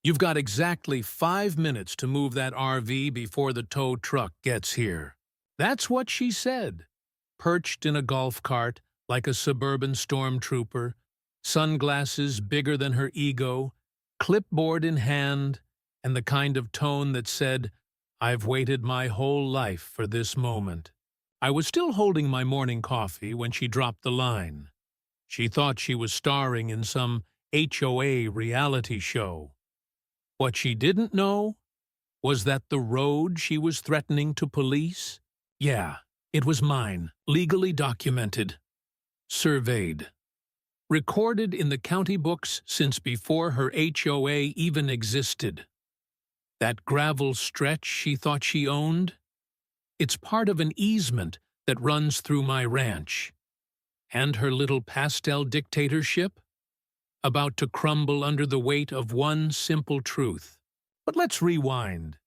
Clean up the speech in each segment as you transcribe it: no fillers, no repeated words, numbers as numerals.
You've got exactly 5 minutes to move that RV before the tow truck gets here. That's what she said, perched in a golf cart like a suburban stormtrooper, sunglasses bigger than her ego, clipboard in hand, and the kind of tone that said, "I've waited my whole life for this moment." I was still holding my morning coffee when she dropped the line. She thought she was starring in some HOA reality show. What she didn't know was that the road she was threatening to police, yeah, it was mine, legally documented, surveyed, recorded in the county books since before her HOA even existed. That gravel stretch she thought she owned? It's part of an easement that runs through my ranch. And her little pastel dictatorship? About to crumble under the weight of one simple truth. But let's rewind.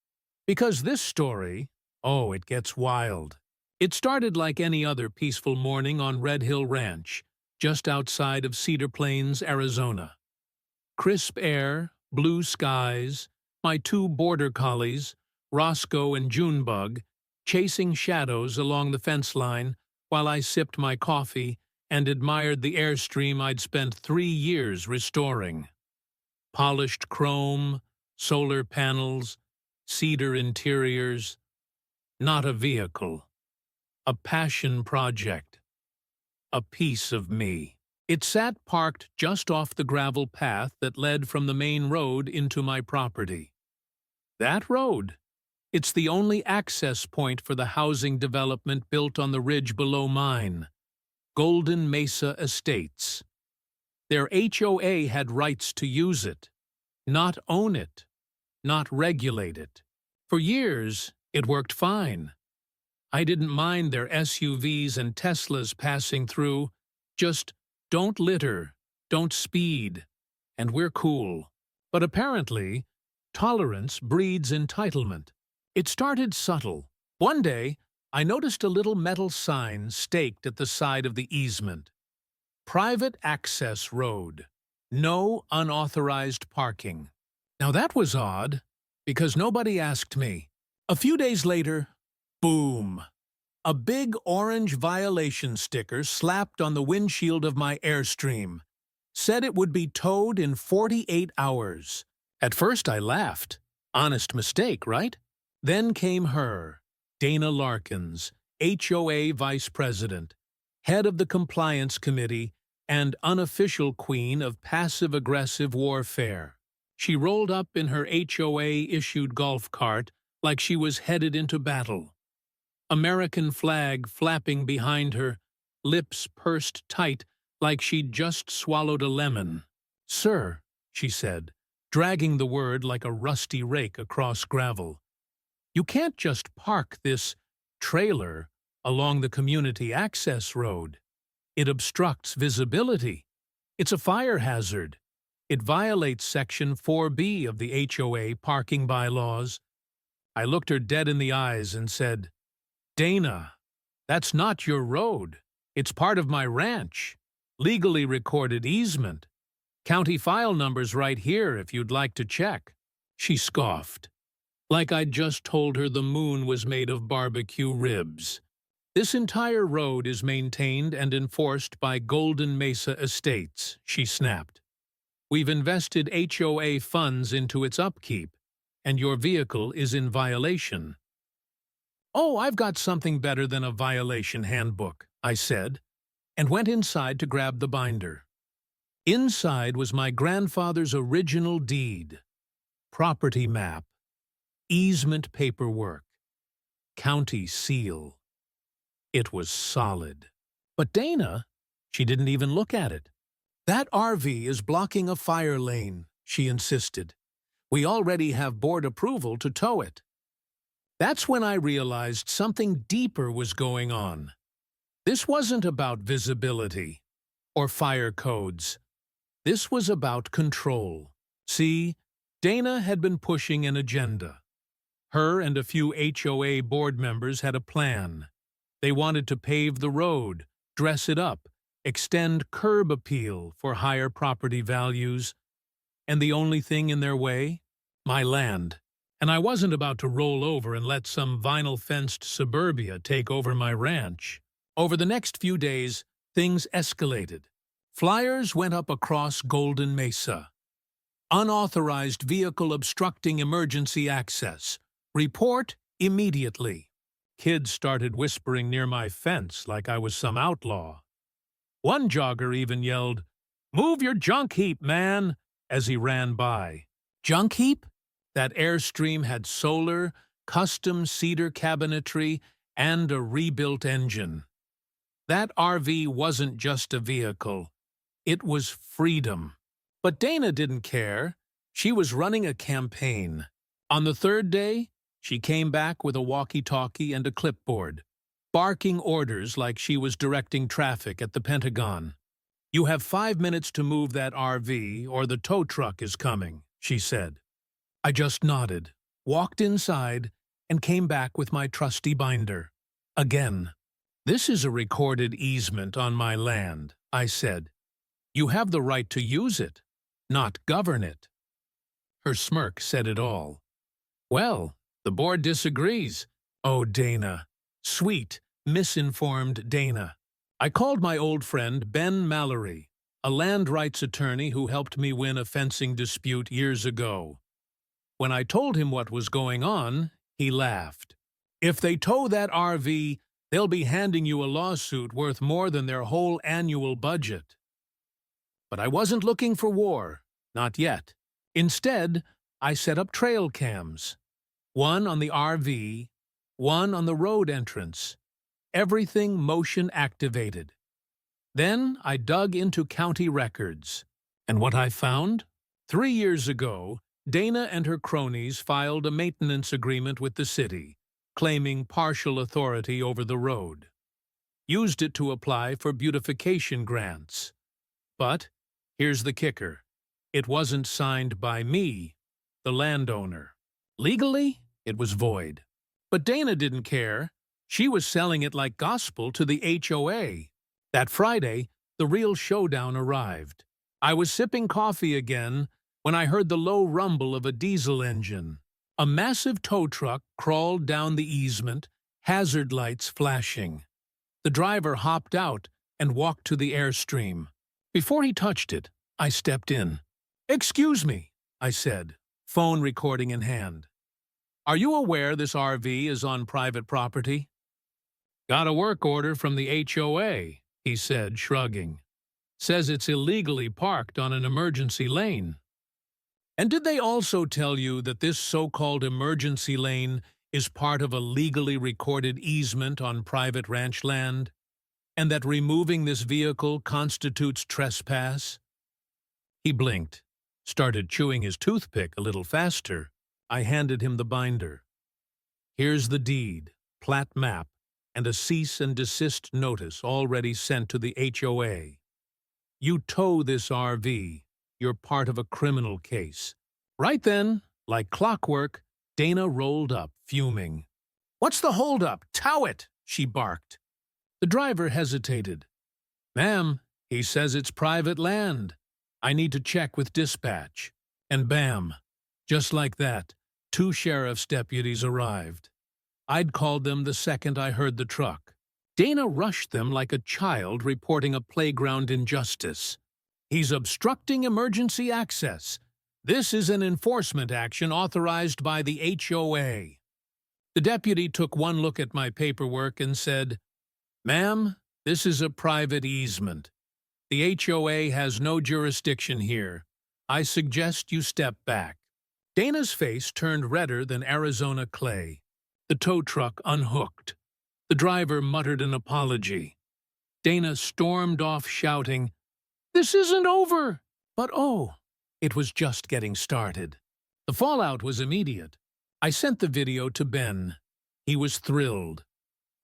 Because this story, oh, it gets wild. It started like any other peaceful morning on Red Hill Ranch, just outside of Cedar Plains, Arizona. Crisp air, blue skies, my two border collies, Roscoe and Junebug, chasing shadows along the fence line while I sipped my coffee and admired the airstream I'd spent 3 years restoring. Polished chrome, solar panels, cedar interiors. Not a vehicle. A passion project. A piece of me. It sat parked just off the gravel path that led from the main road into my property. That road. It's the only access point for the housing development built on the ridge below mine. Golden Mesa Estates. Their HOA had rights to use it, not own it, not regulate it. For years, it worked fine. I didn't mind their SUVs and Teslas passing through, just don't litter, don't speed, and we're cool. But apparently, tolerance breeds entitlement. It started subtle. One day, I noticed a little metal sign staked at the side of the easement. Private access road. No unauthorized parking. Now that was odd, because nobody asked me. A few days later, boom! A big orange violation sticker slapped on the windshield of my Airstream. Said it would be towed in 48 hours. At first I laughed. Honest mistake, right? Then came her. Dana Larkins, HOA Vice President, head of the Compliance Committee, and unofficial queen of passive-aggressive warfare. She rolled up in her HOA-issued golf cart like she was headed into battle. American flag flapping behind her, lips pursed tight like she'd just swallowed a lemon. "Sir," she said, dragging the word like a rusty rake across gravel, "you can't just park this trailer along the community access road. It obstructs visibility. It's a fire hazard. It violates Section 4B of the HOA parking bylaws." I looked her dead in the eyes and said, "Dana, that's not your road. It's part of my ranch. Legally recorded easement. County file number's right here if you'd like to check." She scoffed, like I'd just told her the moon was made of barbecue ribs. "This entire road is maintained and enforced by Golden Mesa Estates," she snapped. "We've invested HOA funds into its upkeep, and your vehicle is in violation." "Oh, I've got something better than a violation handbook," I said, and went inside to grab the binder. Inside was my grandfather's original deed, property map, easement paperwork, county seal. It was solid. "But Dana," she didn't even look at it. "That RV is blocking a fire lane," she insisted. "We already have board approval to tow it." That's when I realized something deeper was going on. This wasn't about visibility or fire codes. This was about control. See, Dana had been pushing an agenda. Her and a few HOA board members had a plan. They wanted to pave the road, dress it up, extend curb appeal for higher property values. And the only thing in their way? my land, and I wasn't about to roll over and let some vinyl-fenced suburbia take over my ranch. Over the next few days, things escalated. Flyers went up across Golden Mesa. Unauthorized vehicle obstructing emergency access. Report immediately. Kids started whispering near my fence like I was some outlaw. One jogger even yelled, "Move your junk heap, man," as he ran by. Junk heap? That Airstream had solar, custom cedar cabinetry, and a rebuilt engine. That RV wasn't just a vehicle. It was freedom. But Dana didn't care. She was running a campaign. On the third day, she came back with a walkie-talkie and a clipboard, barking orders like she was directing traffic at the Pentagon. "You have 5 minutes to move that RV, or the tow truck is coming," she said. I just nodded, walked inside, and came back with my trusty binder. Again. "This is a recorded easement on my land," I said. "You have the right to use it, not govern it." Her smirk said it all. "Well, the board disagrees." Oh, Dana. Sweet, misinformed Dana. I called my old friend Ben Mallory, a land rights attorney who helped me win a fencing dispute years ago. When I told him what was going on, he laughed. "If they tow that RV, they'll be handing you a lawsuit worth more than their whole annual budget." But I wasn't looking for war, not yet. Instead, I set up trail cams. One on the RV, one on the road entrance. Everything motion activated. Then I dug into county records. And what I found? 3 years ago, Dana and her cronies filed a maintenance agreement with the city, claiming partial authority over the road. Used it to apply for beautification grants. But here's the kicker. It wasn't signed by me, the landowner. Legally, it was void. But Dana didn't care. She was selling it like gospel to the HOA. That Friday, the real showdown arrived. I was sipping coffee again when I heard the low rumble of a diesel engine. A massive tow truck crawled down the easement, hazard lights flashing. The driver hopped out and walked to the Airstream. Before he touched it, I stepped in. "Excuse me," I said, phone recording in hand. "Are you aware this RV is on private property?" "Got a work order from the HOA," he said, shrugging. "Says it's illegally parked on an emergency lane." "And did they also tell you that this so-called emergency lane is part of a legally recorded easement on private ranch land, and that removing this vehicle constitutes trespass?" He blinked, started chewing his toothpick a little faster. I handed him the binder. "Here's the deed, plat map, and a cease and desist notice already sent to the HOA. You tow this RV. You're part of a criminal case." Right then, like clockwork, Dana rolled up, fuming. "What's the holdup? Tow it!" she barked. The driver hesitated. "Ma'am, he says it's private land. I need to check with dispatch." And bam, just like that, 2 sheriff's deputies arrived. I'd called them the second I heard the truck. Dana rushed them like a child reporting a playground injustice. "He's obstructing emergency access. This is an enforcement action authorized by the HOA." The deputy took one look at my paperwork and said, "Ma'am, this is a private easement. The HOA has no jurisdiction here. I suggest you step back." Dana's face turned redder than Arizona clay. The tow truck unhooked. The driver muttered an apology. Dana stormed off shouting, "This isn't over!" But oh, it was just getting started. The fallout was immediate. I sent the video to Ben. He was thrilled.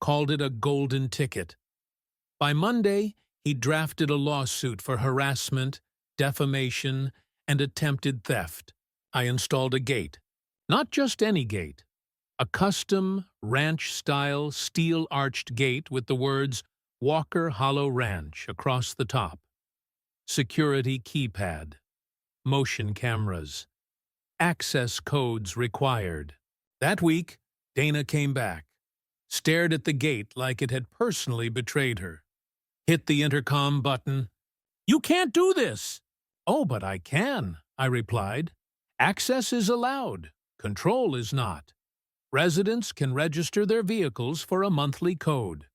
Called it a golden ticket. By Monday, he drafted a lawsuit for harassment, defamation, and attempted theft. I installed a gate. Not just any gate. A custom, ranch-style, steel-arched gate with the words Walker Hollow Ranch across the top. Security keypad. Motion cameras. access codes required. That week, Dana came back, stared at the gate like it had personally betrayed her, hit the intercom button. "You can't do this!" "Oh, but I can," I replied. "Access is allowed. Control is not. Residents can register their vehicles for a monthly code."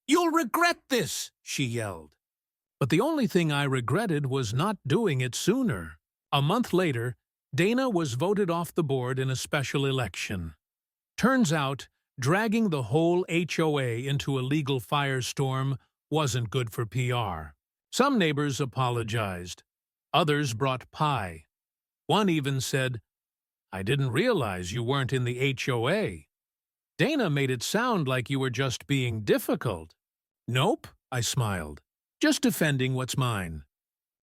"You'll regret this!" she yelled. But the only thing I regretted was not doing it sooner. A month later, Dana was voted off the board in a special election. Turns out, dragging the whole HOA into a legal firestorm wasn't good for PR. Some neighbors apologized. Others brought pie. One even said, "I didn't realize you weren't in the HOA. Dana made it sound like you were just being difficult." "Nope," I smiled. "Just defending what's mine."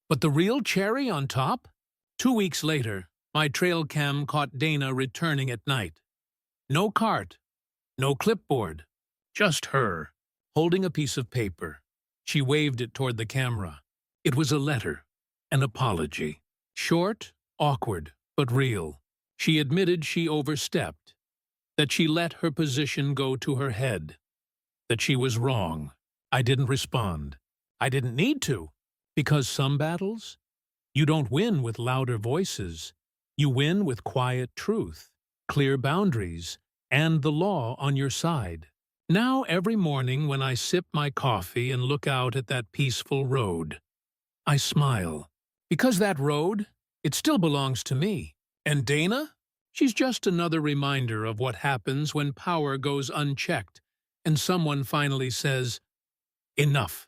But the real cherry on top? 2 weeks later, my trail cam caught Dana returning at night. No cart, no clipboard, just her, holding a piece of paper. She waved it toward the camera. It was a letter, an apology. Short, awkward, but real. She admitted she overstepped, that she let her position go to her head, that she was wrong. I didn't respond. I didn't need to, because some battles, you don't win with louder voices. You win with quiet truth, clear boundaries, and the law on your side. Now every morning when I sip my coffee and look out at that peaceful road, I smile. Because that road, it still belongs to me. And Dana? She's just another reminder of what happens when power goes unchecked and someone finally says, "Enough."